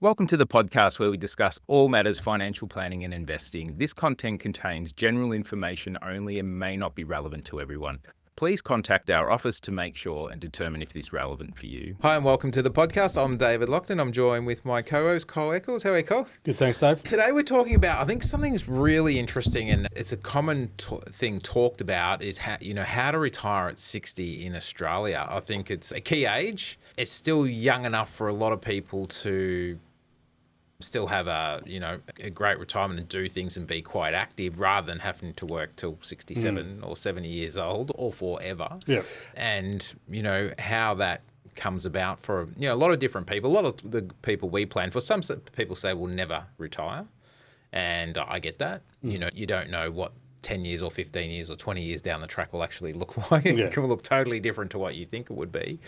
Welcome to the podcast where we discuss all matters financial planning and investing. This content contains general information only and may not be relevant to everyone. Please contact our office to make sure and determine if this is relevant for you. Hi and welcome to the podcast. I'm David Lockton. I'm joined with my co-host Cole Eccles. How are you, Cole? Good, thanks, Dave. Today we're talking about, I think something that's really interesting and it's a common thing talked about is how to retire at 60 in Australia. I think it's a key age. It's still young enough for a lot of people to still have a great retirement and do things and be quite active rather than having to work till 67 or 70 years old or forever. Yeah. And, how that comes about for, a lot of different people. A lot of the people we plan for, some people say we'll never retire. And I get that. You don't know what 10 years or 15 years or 20 years down the track will actually look like. It can look totally different to what you think it would be.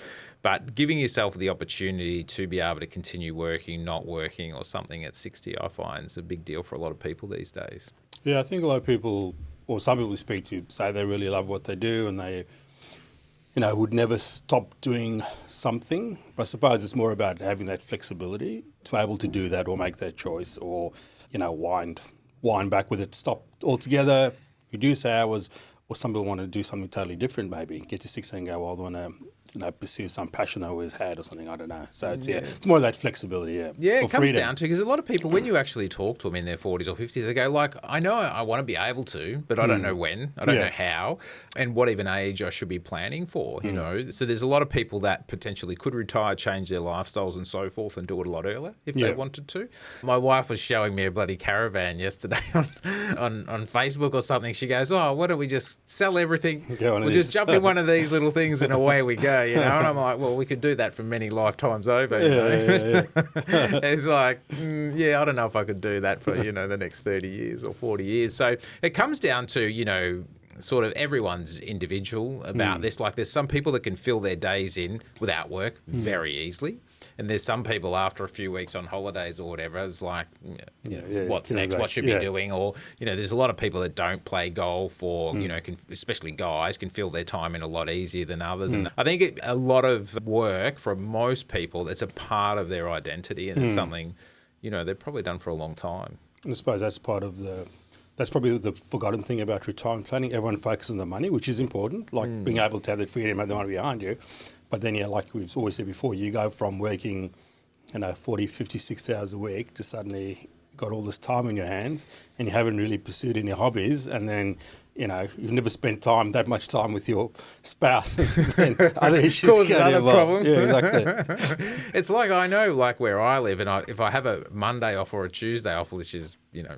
But giving yourself the opportunity to be able to continue working, not working or something at 60, I find is a big deal for a lot of people these days. Yeah, I think a lot of people, or some people we speak to, say they really love what they do and they, would never stop doing something. But I suppose it's more about having that flexibility to be able to do that or make that choice or, wind back with it, stop altogether, reduce hours, or some people want to do something totally different maybe. Get to 60 and go, well, I want to, pursue some passion I always had or something, I don't know. So it's more of that flexibility, Yeah, it comes freedom. down to, because a lot of people, when you actually talk to them in their 40s or 50s, they go like, I know I want to be able to, but I don't know when, I don't know how, and what even age I should be planning for, So there's a lot of people that potentially could retire, change their lifestyles and so forth and do it a lot earlier if they wanted to. My wife was showing me a bloody caravan yesterday on Facebook or something. She goes, oh, why don't we just sell everything? We'll just jump in one of these little things and away we go, And I'm like, well, we could do that for many lifetimes over, It's like, I don't know if I could do that for, the next 30 years or 40 years. So it comes down to, sort of everyone's individual about this. Like there's some people that can fill their days in without work very easily. And there's some people after a few weeks on holidays or whatever, it's like, what's next? What should be doing? Or, there's a lot of people that don't play golf or, especially guys, can fill their time in a lot easier than others. And I think a lot of work for most people, it's a part of their identity and it's something, they've probably done for a long time. And I suppose that's that's probably the forgotten thing about retirement planning. Everyone focuses on the money, which is important, like being able to have the freedom and the money behind you. But then, like we've always said before, you go from working, 40, 50, 60 hours a week to suddenly got all this time in your hands and you haven't really pursued any hobbies. And then, you've never spent that much time with your spouse. And other issues causes another problem. Yeah, exactly. It's like, I know, like where I live, and if I have a Monday off or a Tuesday off, which is,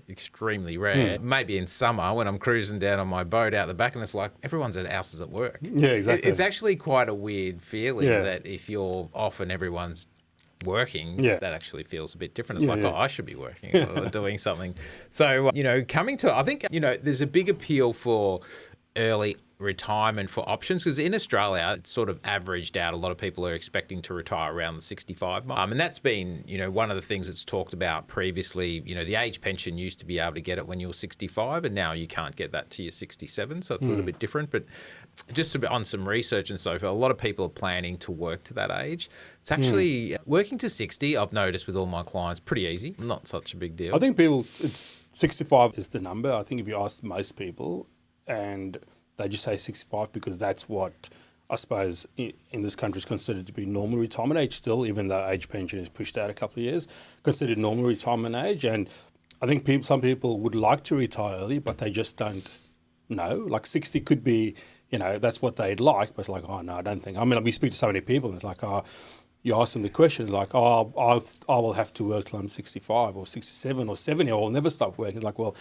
extremely rare, maybe in summer when I'm cruising down on my boat out the back and it's like everyone's at houses at work. Yeah, exactly. It's actually quite a weird feeling that if you're off and everyone's working, that actually feels a bit different. It's I should be working or doing something. So, coming to, I think, there's a big appeal for early retirement for options because in Australia it's sort of averaged out. A lot of people are expecting to retire around the 65 mark, and that's been one of the things that's talked about previously. The age pension used to be able to get it when you were 65 and now you can't get that till you're 67, so it's a little bit different. But just on some research and so forth, a lot of people are planning to work to that age. It's actually working to 60, I've noticed with all my clients, pretty easy, not such a big deal. I think it's 65 is the number. I think if you ask most people and they just say 65 because that's what I suppose in this country is considered to be normal retirement age still, even though age pension is pushed out a couple of years, considered normal retirement age. And I think some people would like to retire early, but they just don't know. Like 60 could be, that's what they'd like, but it's like, oh, no, I don't think. I mean, we speak to so many people and it's like, you ask them the question like, I will have to work till I'm 65 or 67 or 70 or I'll never stop working. It's like, well,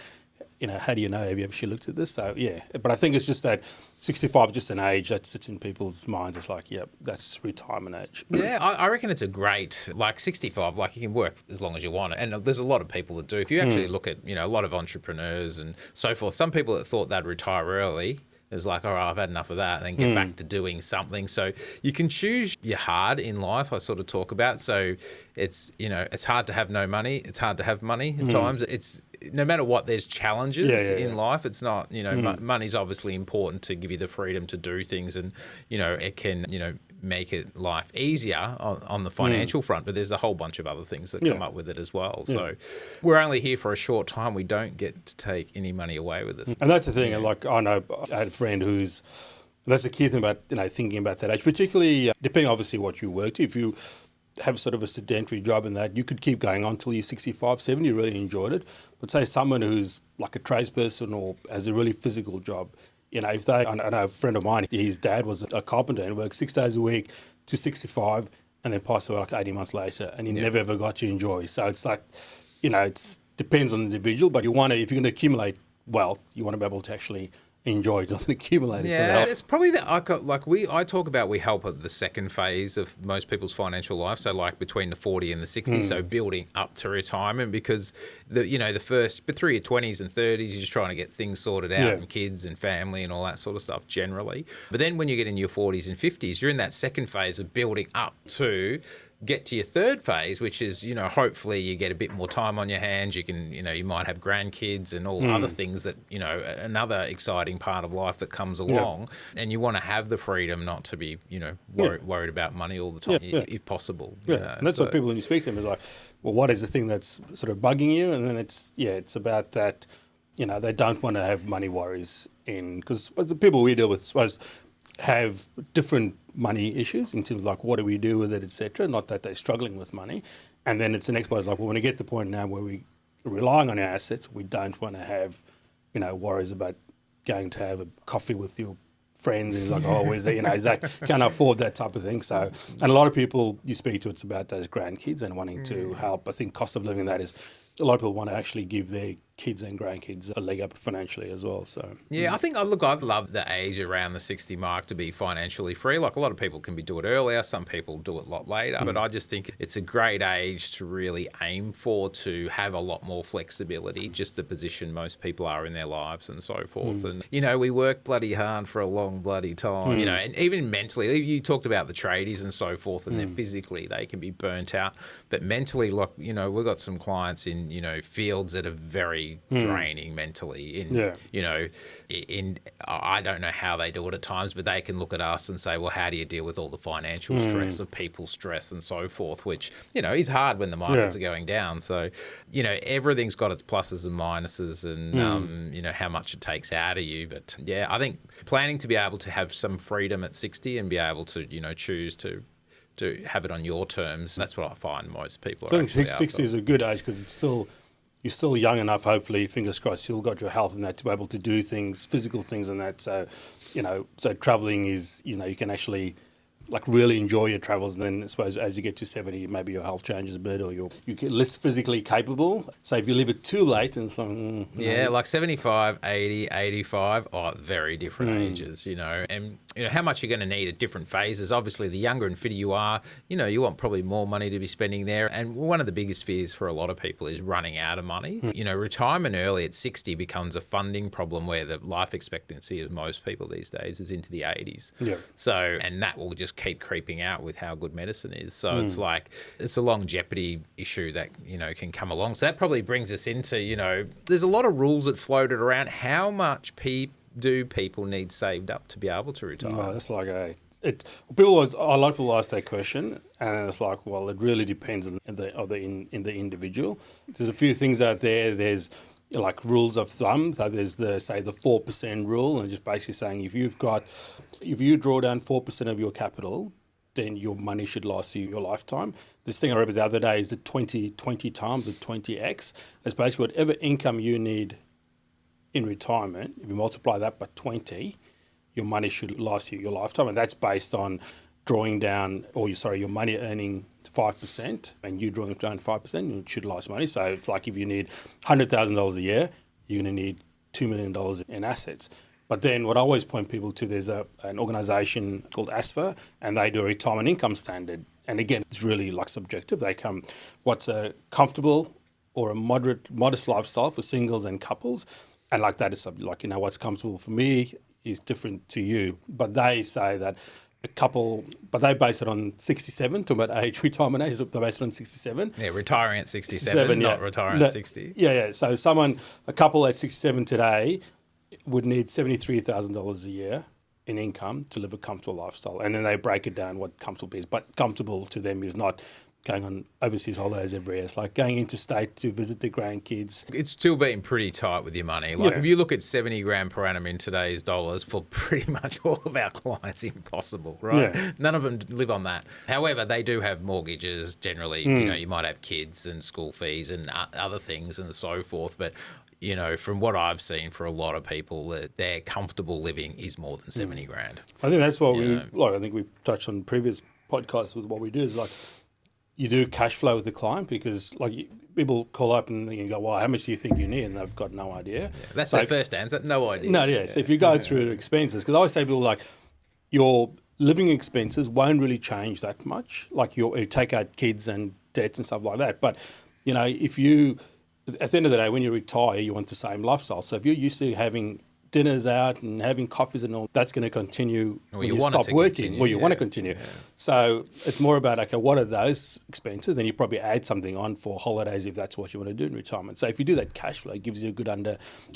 how do you know? Have you actually looked at this? So, but I think it's just that 65 is just an age that sits in people's minds. It's like, that's retirement age. Yeah, I reckon it's a great, 65, you can work as long as you want. And there's a lot of people that do. If you actually look at, a lot of entrepreneurs and so forth, some people that thought they'd retire early, it was like, all right, I've had enough of that, and then get back to doing something. So you can choose your hard in life, I sort of talk about. So it's, it's hard to have no money. It's hard to have money at times. It's no matter what, there's challenges in life. It's not, money's obviously important to give you the freedom to do things and, it can, make it life easier on the financial front, but there's a whole bunch of other things that come up with it as well. So we're only here for a short time. We don't get to take any money away with us. And that's the thing. Like, I know I had a friend who's, that's the key thing about, thinking about that age, particularly depending obviously what you work to. If you have sort of a sedentary job in that, you could keep going on till you're 65, 70, you really enjoyed it. But say someone who's like a tradesperson or has a really physical job, if they, I know a friend of mine, his dad was a carpenter and worked 6 days a week to 65 and then passed away like 18 months later, and he never ever got to enjoy. So it's like, it depends on the individual, but if you're going to accumulate wealth, you want to be able to actually enjoy, it doesn't accumulate it. Yeah, it's probably I talk about we help at the second phase of most people's financial life, so like between the 40 and the 60, so building up to retirement, because the first, but through your 20s and 30s, you're just trying to get things sorted out and kids and family and all that sort of stuff generally. But then when you get in your 40s and 50s, you're in that second phase of building up to get to your third phase, which is, hopefully you get a bit more time on your hands. You can, you might have grandkids and all other things that, another exciting part of life that comes along. And you want to have the freedom not to be, worried about money all the time, if possible. And that's what people, when you speak to them, is like, well, what is the thing that's sort of bugging you? And then it's about that, they don't want to have money worries because the people we deal with, suppose, have different money issues in terms of like, what do we do with it, etc. Not that they're struggling with money. And then it's the next part is like, well, when we get to the point now where we're relying on our assets, we don't want to have, worries about going to have a coffee with your friends and like, oh, where's that, is that, can't afford that type of thing. So, and a lot of people you speak to, it's about those grandkids and wanting to help. I think cost of living, that is, a lot of people want to actually give their kids and grandkids a leg up financially as well. So yeah, I think I'd love the age around the 60 mark to be financially free. Like a lot of people can do it earlier, some people do it a lot later, but I just think it's a great age to really aim for, to have a lot more flexibility, just the position most people are in their lives and so forth. And we work bloody hard for a long bloody time, and even mentally, you talked about the tradies and so forth, and then physically they can be burnt out, but mentally, like, we've got some clients in fields that are very draining mentally. In I don't know how they do it at times, but they can look at us and say, well, how do you deal with all the financial stress of people's stress and so forth, which is hard when the markets are going down. So everything's got its pluses and minuses, and how much it takes out of you. But yeah, I think planning to be able to have some freedom at 60 and be able to choose to have it on your terms, that's what I find most people are. I think 60 is a good age because you're still young enough, hopefully, fingers crossed, still got your health and that to be able to do things, physical things and that. So, so traveling is, you can actually like really enjoy your travels. And then I suppose as you get to 70, maybe your health changes a bit or you get less physically capable. So if you leave it too late and so, like 75, 80, 85, very different ages, and how much you're going to need at different phases. Obviously, the younger and fitter you are, you want probably more money to be spending there. And one of the biggest fears for a lot of people is running out of money. Retirement early at 60 becomes a funding problem, where the life expectancy of most people these days is into the 80s. Yeah. So, and that will just keep creeping out with how good medicine is. So it's like, it's a longevity issue that, can come along. So that probably brings us into, there's a lot of rules that floated around. How much do people need saved up to be able to retire? Oh, that's like a lot of people ask that question, and it's like, well, it really depends on the individual. There's a few things out there. There's like rules of thumb. So there's the 4% rule, and just basically saying if you draw down 4% of your capital, then your money should last you your lifetime. This thing I read the other day is the 20 times, the 20x. It's basically whatever income you need in retirement, if you multiply that by 20, your money should last you your lifetime. And that's based on drawing down, your money earning 5%, and you drawing down 5%, and it should last money. So it's like if you need $100,000 a year, you're going to need $2 million in assets. But then what I always point people to, there's an organisation called ASFA, and they do a retirement income standard. And again, it's really like subjective. They come, what's a comfortable or a modest lifestyle for singles and couples. And like that is like, what's comfortable for me is different to you. But they say that a couple, but they base it on 67, talking about age, retirement age, they base it on 67. Yeah, retiring at 67, not retiring at 60. Yeah. So a couple at 67 today would need $73,000 a year in income to live a comfortable lifestyle. And then they break it down what comfortable is. But comfortable to them is not going on overseas holidays every year. It's like going interstate to visit the grandkids. It's still been pretty tight with your money. Like if you look at 70 grand per annum in today's dollars for pretty much all of our clients, impossible, right? Yeah. None of them live on that. However, they do have mortgages generally. You know, you might have kids and school fees and other things and so forth. But you know, from what I've seen for a lot of people, their comfortable living is more than 70 grand. I think that's what I think we've touched on previous podcasts with what we do is like, you do cash flow with the client because like people call up and you go, well, how much do you think you need? And they've got no idea. Yeah, that's their first answer. No idea. No, yeah. So if you go through expenses, because I always say to people like your living expenses won't really change that much. Like you take out kids and debts and stuff like that. But, you know, if you, at the end of the day, when you retire, you want the same lifestyle. So if you're used to having dinners out and having coffees and all, that's going to continue when you stop working. Well, you want to continue. Yeah. So it's more about, okay, what are those expenses? Then you probably add something on for holidays if that's what you want to do in retirement. So if you do that cash flow, it gives you a good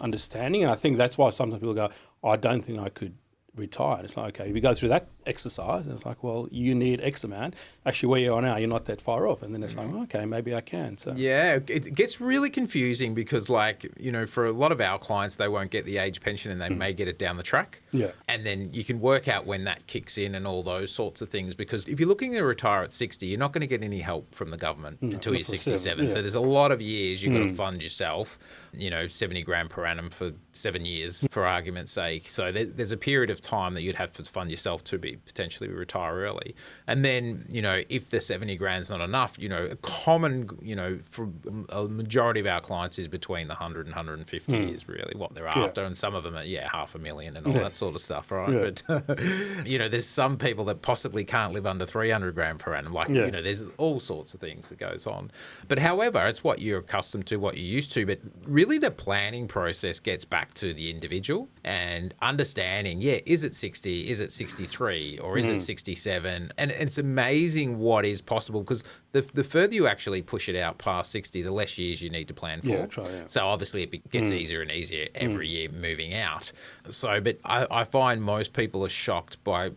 understanding. And I think that's why sometimes people go, I don't think I could retire. And it's like, okay, if you go through that exercise, it's like, well, you need X amount. Actually, where you are now, you're not that far off. And then it's like, okay, maybe I can. So yeah, it gets really confusing because, like, you know, for a lot of our clients, they won't get the age pension and they may get it down the track. Yeah. And then you can work out when that kicks in and all those sorts of things. Because if you're looking to retire at 60, you're not going to get any help from the government until you're 67. So there's a lot of years you've got to fund yourself, you know, 70 grand per annum for 7 years, for argument's sake. So there's a period of time that you'd have to fund yourself to be potentially retire early. And then, you know, if the 70 grand's not enough, you know, a common, you know, for a majority of our clients is between the 100 and 150 is really what they're after. And some of them are, $500,000 and all that sort of stuff, right? Yeah. But, you know, there's some people that possibly can't live under 300 grand per annum. Like, you know, there's all sorts of things that goes on. But however, it's what you're accustomed to, what you're used to. But really the planning process gets back to the individual and understanding, is it 60? Is it 63? Or is it 67? And it's amazing what is possible because the further you actually push it out past 60, the less years you need to plan for. Yeah, that's right, yeah. So obviously it gets easier and easier every year moving out. So, but I find most people are shocked by,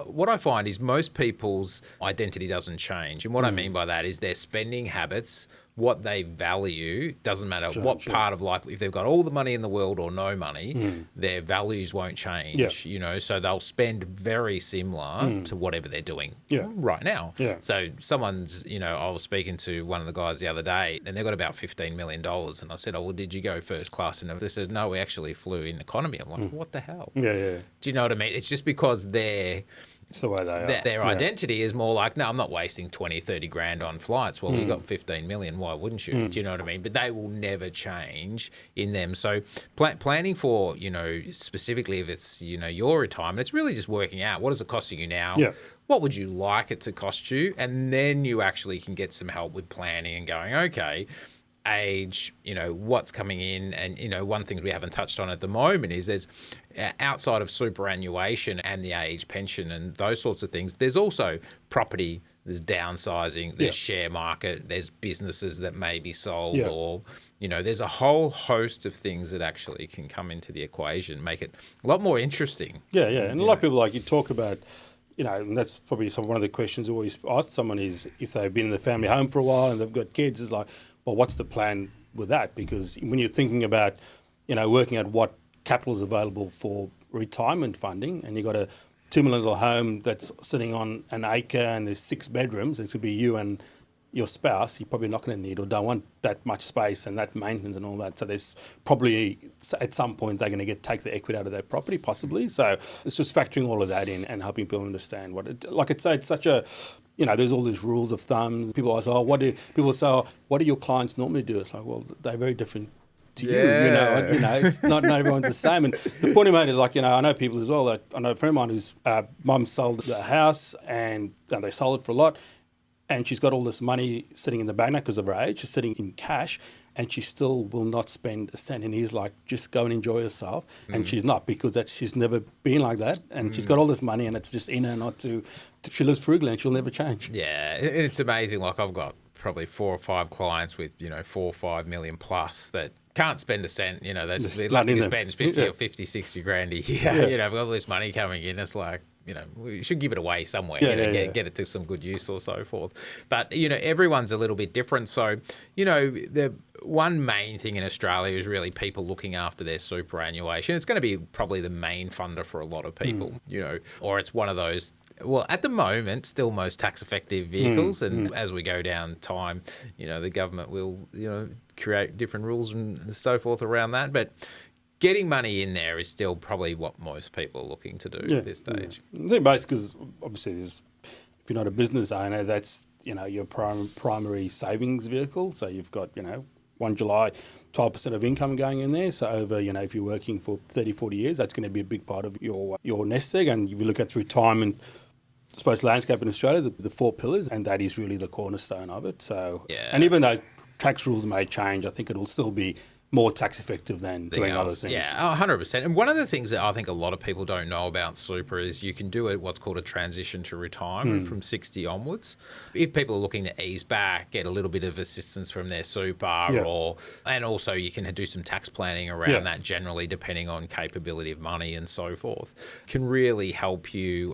what I find is most people's identity doesn't change. And what I mean by that is their spending habits, what they value, doesn't matter what part of life, if they've got all the money in the world or no money, their values won't change, you know, so they'll spend very similar to whatever they're doing right now. Yeah. So someone's, you know, I was speaking to one of the guys the other day and they've got about $15 million. And I said, oh, well, did you go first class? And they said, no, we actually flew in economy. I'm like, what the hell? Yeah. Do you know what I mean? It's just because It's the way they are. Their identity is more like, no, I'm not wasting 20, 30 grand on flights. Well, you've got 15 million. Why wouldn't you? Do you know what I mean? But they will never change in them. So planning for, you know, specifically if it's, you know, your retirement, it's really just working out what is it costing you now? Yeah. What would you like it to cost you? And then you actually can get some help with planning and going, okay, age, you know, what's coming in. And, you know, one thing we haven't touched on at the moment is there's outside of superannuation and the age pension and those sorts of things, there's also property, there's downsizing, there's share market, there's businesses that may be sold or, you know, there's a whole host of things that actually can come into the equation, make it a lot more interesting. Yeah. And a lot of people, like you talk about, you know, and that's probably one of the questions I always ask someone is if they've been in the family home for a while and they've got kids, it's like, well, what's the plan with that? Because when you're thinking about, you know, working out what capital is available for retirement funding and you've got a $2 million home that's sitting on an acre and there's 6 bedrooms, it could be you and your spouse, you're probably not going to need or don't want that much space and that maintenance and all that. So there's probably at some point they're going to take the equity out of their property possibly. So it's just factoring all of that in and helping people understand what it, like I'd say, it's such a, you know, there's all these rules of thumbs. People ask, what do your clients normally do? It's like, well, they're very different to you. You know, it's not everyone's the same. And the point I made is like, you know, I know people as well. That I know a friend of mine whose mum sold the house and they sold it for a lot. And she's got all this money sitting in the bank now because of her age. She's sitting in cash and she still will not spend a cent. And he's like, just go and enjoy yourself. And she's not because she's never been like that. And she's got all this money and it's just in her not to, she lives frugally and she'll never change. Yeah, it's amazing. Like I've got probably 4 or 5 clients with, 4 or 5 million plus that can't spend a cent. They're lucky to spend 50 or 50, 60 grand a year. We've got all this money coming in. It's like, we should give it away somewhere, get it to some good use or so forth. But, everyone's a little bit different. So, the one main thing in Australia is really people looking after their superannuation. It's going to be probably the main funder for a lot of people, or it's one of those, well, at the moment, still most tax effective vehicles. And as we go down time, the government will, create different rules and so forth around that. But getting money in there is still probably what most people are looking to do at this stage. I think basically, because obviously if you're not a business owner, that's, your primary savings vehicle. So you've got, 1 July, 12% of income going in there. So over, if you're working for 30, 40 years, that's going to be a big part of your nest egg. And if you look at retirement, I suppose, landscape in Australia, the 4 pillars, and that is really the cornerstone of it. So, and even though tax rules may change, I think it will still be more tax effective than doing other things. Yeah, 100%. And one of the things that I think a lot of people don't know about super is you can do what's called a transition to retirement from 60 onwards. If people are looking to ease back, get a little bit of assistance from their super, and also you can do some tax planning around that generally, depending on capability of money and so forth, can really help you,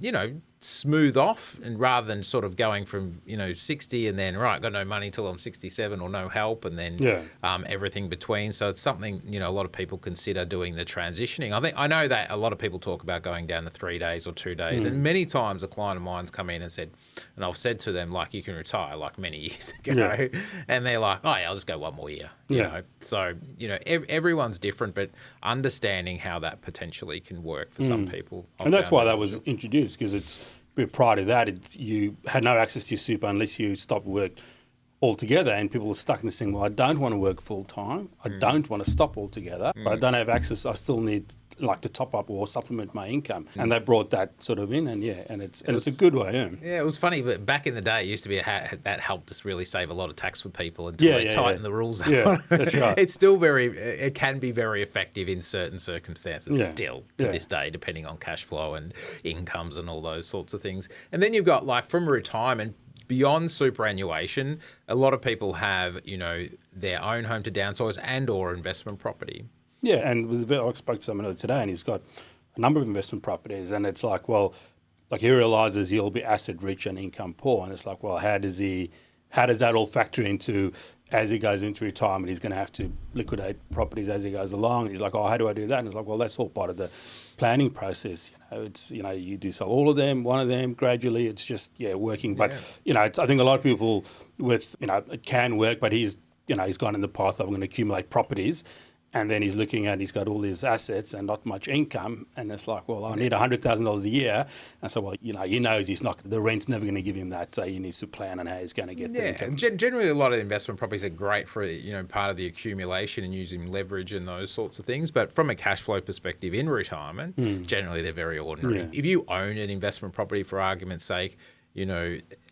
smooth off, and rather than sort of going from 60 and then got no money till I'm 67 or no help, and then everything between. So it's something a lot of people consider doing the transitioning. I know that a lot of people talk about going down to 3 days or 2 days, and many times a client of mine's come in and said, and I've said to them, like, you can retire like many years ago, and they're like, oh yeah, I'll just go one more year. You know, so everyone's different, but understanding how that potentially can work for some people, and that's why that was introduced, because prior to that, you had no access to your super unless you stopped work altogether, and people were stuck in this thing, well, I don't want to work full time, I don't want to stop altogether, but I don't have access, I still need to top up or supplement my income. And they brought that sort of in, and it's a good way. Yeah, it was funny, but back in the day, it used to be that helped us really save a lot of tax for people until they tightened the rules. Yeah, that's right. It's still it can be very effective in certain circumstances still to this day, depending on cash flow and incomes and all those sorts of things. And then you've got, like, from retirement, beyond superannuation, a lot of people have, their own home to downsize and or investment property. Yeah, and I spoke to someone today, and he's got a number of investment properties, and it's like, well, like, he realises he'll be asset rich and income poor, and it's like, well, how does that all factor into, as he goes into retirement, he's going to have to liquidate properties as he goes along. And he's like, oh, how do I do that? And it's like, well, that's all part of the planning process. It's, you do sell all of them, one of them, gradually. It's just, working. But, I think a lot of people with, it can work, but he's gone in the path of, I'm going to accumulate properties. And then he's got all his assets and not much income. And it's like, well, I need $100,000 a year. And so, well, he knows the rent's never going to give him that. So he needs to plan on how he's going to get the income. Generally, a lot of investment properties are great for, part of the accumulation and using leverage and those sorts of things. But from a cash flow perspective in retirement, generally they're very ordinary. Yeah. If you own an investment property, for argument's sake,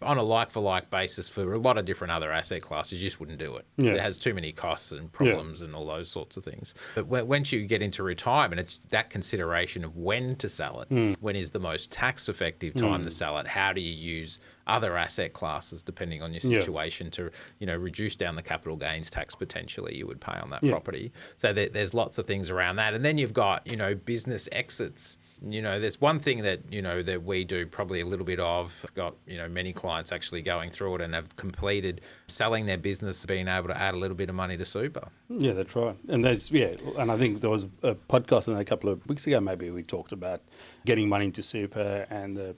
on a like-for-like basis for a lot of different other asset classes, you just wouldn't do it. Yeah. It has too many costs and problems and all those sorts of things. But once you get into retirement, it's that consideration of when to sell it. When is the most tax-effective time to sell it? How do you use other asset classes, depending on your situation, to reduce down the capital gains tax potentially you would pay on that property? So there's lots of things around that. And then you've got, business exits. There's one thing that, that we do probably a little bit of, got, many clients actually going through it and have completed selling their business, being able to add a little bit of money to super. Yeah, that's right. And and I think there was a podcast a couple of weeks ago, maybe we talked about getting money into super and the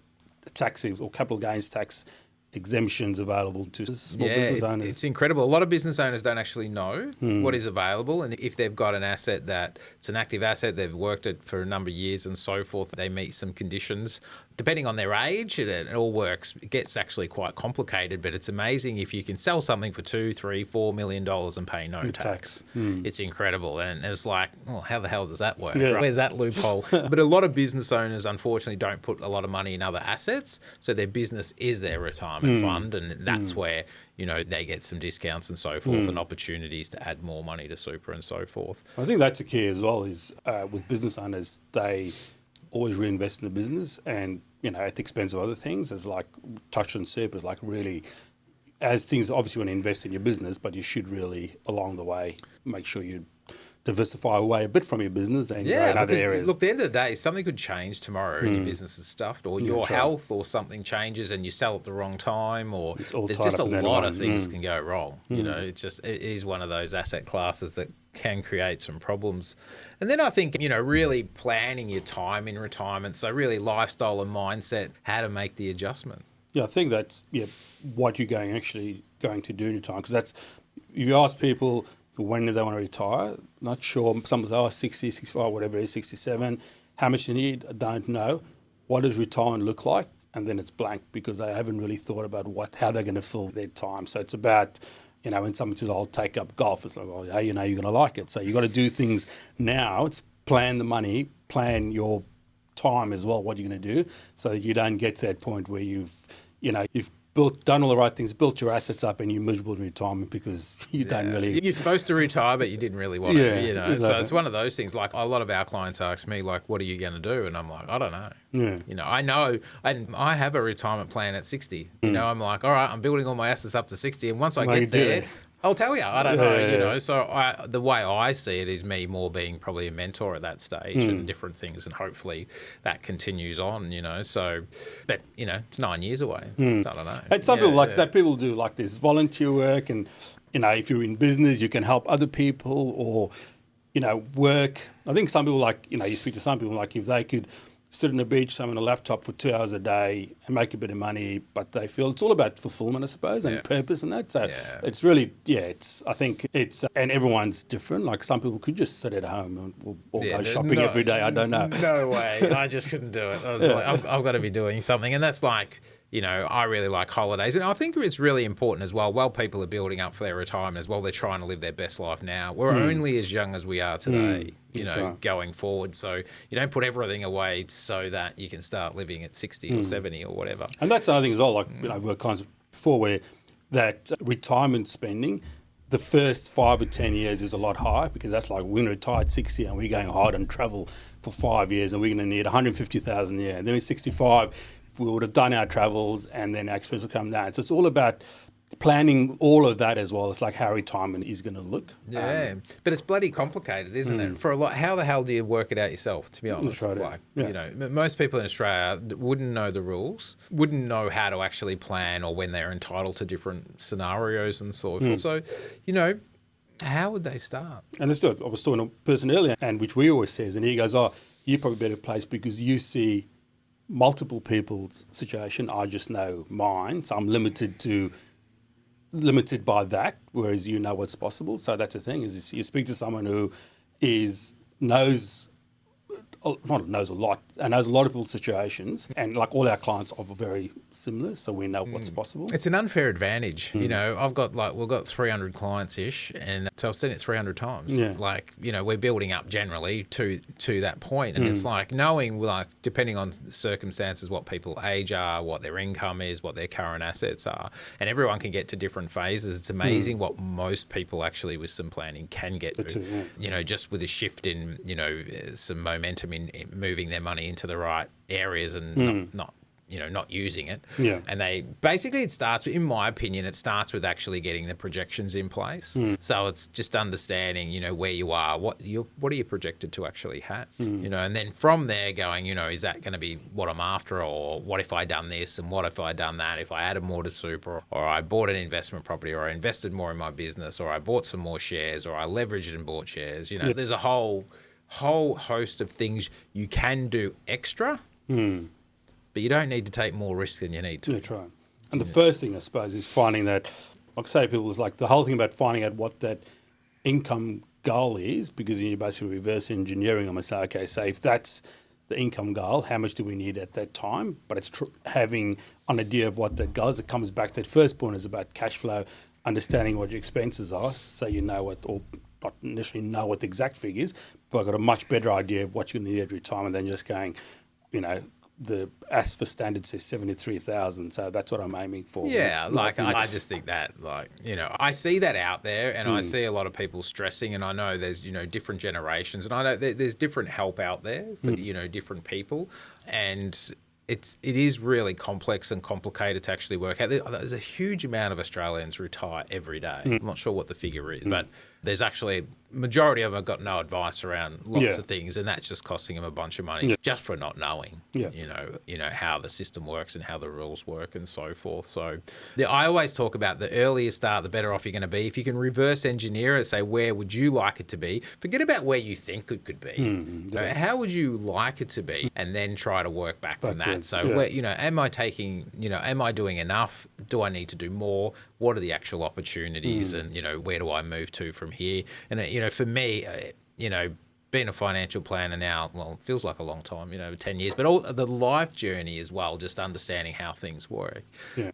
tax or capital gains tax exemptions available to small business owners. It's incredible. A lot of business owners don't actually know what is available, and if they've got an asset that it's an active asset, they've worked it for a number of years and so forth, they meet some conditions. Depending on their age, it all works. It gets actually quite complicated, but it's amazing if you can sell something for $2, $3, $4 million and pay no tax. It's incredible, and it's like, well, how the hell does that work? Yeah. Where's that loophole? But a lot of business owners, unfortunately, don't put a lot of money in other assets, so their business is their retirement fund, and that's where they get some discounts and so forth, and opportunities to add more money to super and so forth. I think that's a key as well. Is with business owners, they always reinvest in the business, and at the expense of other things. It's like touch on super is like really as things, obviously you want to invest in your business, but you should really, along the way, make sure you diversify away a bit from your business and go in other areas. Look, at the end of the day, something could change tomorrow and your business is stuffed, or your health, or something changes and you sell at the wrong time, or there's just a lot of things can go wrong. You know, it is one of those asset classes that can create some problems. And then I think, you know, really planning your time in retirement, so really lifestyle and mindset, how to make the adjustment. Yeah, I think that's what you're actually going to do in your time, because that's, if you ask people when do they want to retire, not sure. Some say, 60, 65, whatever it is, 67. How much you need, I don't know. What does retirement look like? And then it's blank, because they haven't really thought about how they're going to fill their time. So it's about, you know, when someone says, I'll take up golf, it's like, well, hey, you know, you're going to like it. So you've got to do things now. It's plan the money, plan your time as well, what you're going to do, so that you don't get to that point where you've done all the right things, built your assets up, and you're miserable in retirement because you don't really... You're supposed to retire, but you didn't really want to, you know. Exactly. So it's one of those things. Like, a lot of our clients ask me, like, what are you going to do? And I'm like, I don't know. Yeah. You know, I know, and I have a retirement plan at 60. You know, I'm like, all right, I'm building all my assets up to 60. And once I get there... I'll tell you, I don't know, you know. So the way I see it is me more being probably a mentor at that stage and different things, and hopefully that continues on, you know. So, but, you know, it's 9 years away. I don't know. And some people like that. People do like this volunteer work, and, you know, if you're in business, you can help other people, or, you know, work. I think some people like, you know, you speak to some people, like if they could sit on the beach, somewhere on a laptop for 2 hours a day and make a bit of money, but they feel it's all about fulfillment, I suppose, and purpose and that. So it's really, I think it's, and everyone's different. Like, some people could just sit at home or go shopping every day. I don't know. No way. I just couldn't do it. I was like, I've got to be doing something. And that's like, you know, I really like holidays. And I think it's really important as well, while people are building up for their retirement as well, they're trying to live their best life now. We're only as young as we are today, you know, going forward. So you don't put everything away so that you can start living at 60 or 70 or whatever. And that's another thing as well, like, you know, we've got kinds of before where that retirement spending, the first 5 or 10 years is a lot higher, because that's like, we're going to retire at 60 and we're going hard and travel for 5 years and we're going to need 150,000 a year. And then at 65, we would have done our travels and then our expenses will come down. So it's all about planning all of that as well. It's like how retirement is going to look. Yeah, but it's bloody complicated, isn't it? For a lot, how the hell do you work it out yourself, to be honest? Right. Like, you know, most people in Australia wouldn't know the rules, wouldn't know how to actually plan, or when they're entitled to different scenarios and so forth. So, you know, how would they start? And I was talking to a person earlier, and which we always says, and he goes, you're probably better placed because you see multiple people's situation. I just know mine, so I'm limited by that, whereas you know what's possible. So that's the thing, is you speak to someone who knows a lot of people's situations, and like all our clients are very similar, so we know what's possible. It's an unfair advantage. You know, we've got 300 clients ish, and so I've seen it 300 times. Like, you know, we're building up generally to that point, and it's like knowing, like, depending on circumstances, what people's age are, what their income is, what their current assets are, and everyone can get to different phases. It's amazing what most people actually with some planning can get to. You know, just with a shift in, you know, some momentum in moving their money into the right areas and not using it. And they basically, it starts, in my opinion, it starts with actually getting the projections in place. So it's just understanding, you know, where you are, what are you projected to actually have, you know, and then from there going, you know, is that going to be what I'm after, or what if I done this, and what if I done that, if I added more to super, or I bought an investment property, or I invested more in my business, or I bought some more shares, or I leveraged and bought shares. You know, there's a whole host of things you can do extra, but you don't need to take more risk than you need to. That's right. And the first thing, I suppose, is finding that, like I say, people, is like the whole thing about finding out what that income goal is, because you're basically reverse engineering them and say, okay, so if that's the income goal, how much do we need at that time? But it's having an idea of what that goal is. It comes back to that first point, is about cash flow, understanding what your expenses are, so you know what, or not necessarily know what the exact figures, but I've got a much better idea of what you need at retirement than just going, you know, the AS for standard says 73,000, so that's what I'm aiming for. Yeah, like I just think that, like, you know, I see that out there, and I see a lot of people stressing, and I know there's, you know, different generations, and I know there's different help out there for, you know, different people, and it is really complex and complicated to actually work out. There's a huge amount of Australians retire every day. I'm not sure what the figure is, but there's actually majority of them have got no advice around lots of things, and that's just costing them a bunch of money just for not knowing, you know how the system works and how the rules work and so forth. So I always talk about the earlier you start, the better off you're going to be. If you can reverse engineer it, say where would you like it to be? Forget about where you think it could be. So how would you like it to be, and then try to work back from that. So where, am I doing enough? Do I need to do more? What are the actual opportunities, and where do I move to from here? And for me, being a financial planner now, well, it feels like a long time, 10 years, but all the life journey as well, just understanding how things work.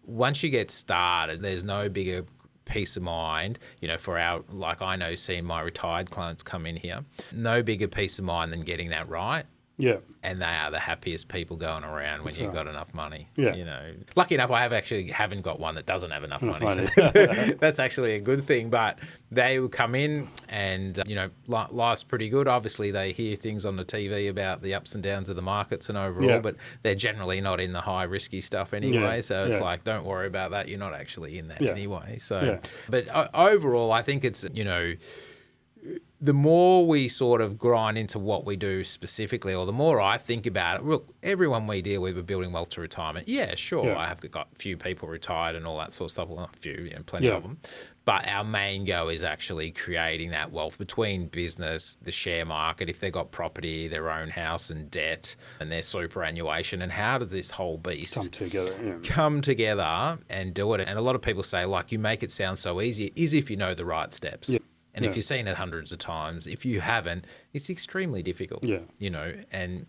Once you get started, there's no bigger peace of mind, for I know seeing my retired clients come in here, no bigger peace of mind than getting that right. Yeah. And they are the happiest people going around when you've got enough money. Yeah. Lucky enough, I haven't got one that doesn't have enough money. So that's actually a good thing. But they will come in and, life's pretty good. Obviously, they hear things on the TV about the ups and downs of the markets and overall, but they're generally not in the high risky stuff anyway. So it's like, don't worry about that. You're not actually in that anyway. So, but overall, I think it's, the more we sort of grind into what we do specifically, or the more I think about it, look, everyone we deal with are building wealth to retirement. Yeah, sure, I have got a few people retired and all that sort of stuff. Well, not a few, plenty of them. But our main goal is actually creating that wealth between business, the share market, if they've got property, their own house and debt, and their superannuation. And how does this whole beast come together and do it? And a lot of people say, you make it sound so easy, is if you know the right steps. Yeah. And if you've seen it hundreds of times, if you haven't, it's extremely difficult. And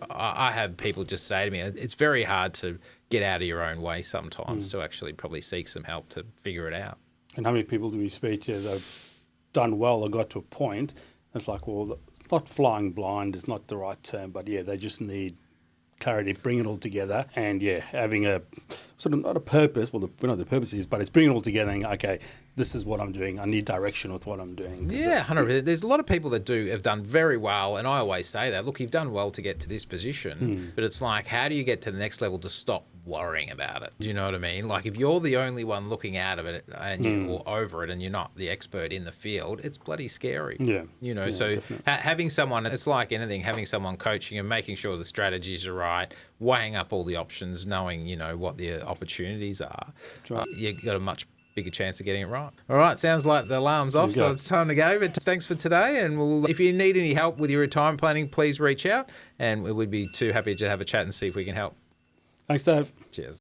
I have people just say to me, it's very hard to get out of your own way sometimes to actually probably seek some help to figure it out. And how many people do we speak to that have done well or got to a point? It's like, well, it's not flying blind is not the right term, but they just need clarity, bring it all together, and having a sort of not a purpose. Well, we know the purpose is, but it's bringing it all together. And, okay, this is what I'm doing. I need direction with what I'm doing. Yeah, 100%. There's a lot of people that have done very well, and I always say that. Look, you've done well to get to this position, but it's like, how do you get to the next level to stop worrying about it? Do you know what I mean? Like, if you're the only one looking out of it and or over it, and you're not the expert in the field, it's bloody scary. So having someone, it's like anything, having someone coaching and making sure the strategies are right, weighing up all the options, knowing what the opportunities are. Right. You've got a much bigger chance of getting it right. All right, sounds like the alarm's off, so it's time to go. But thanks for today, and if you need any help with your retirement planning, please reach out, and we would be too happy to have a chat and see if we can help. Thanks, Dave. Cheers.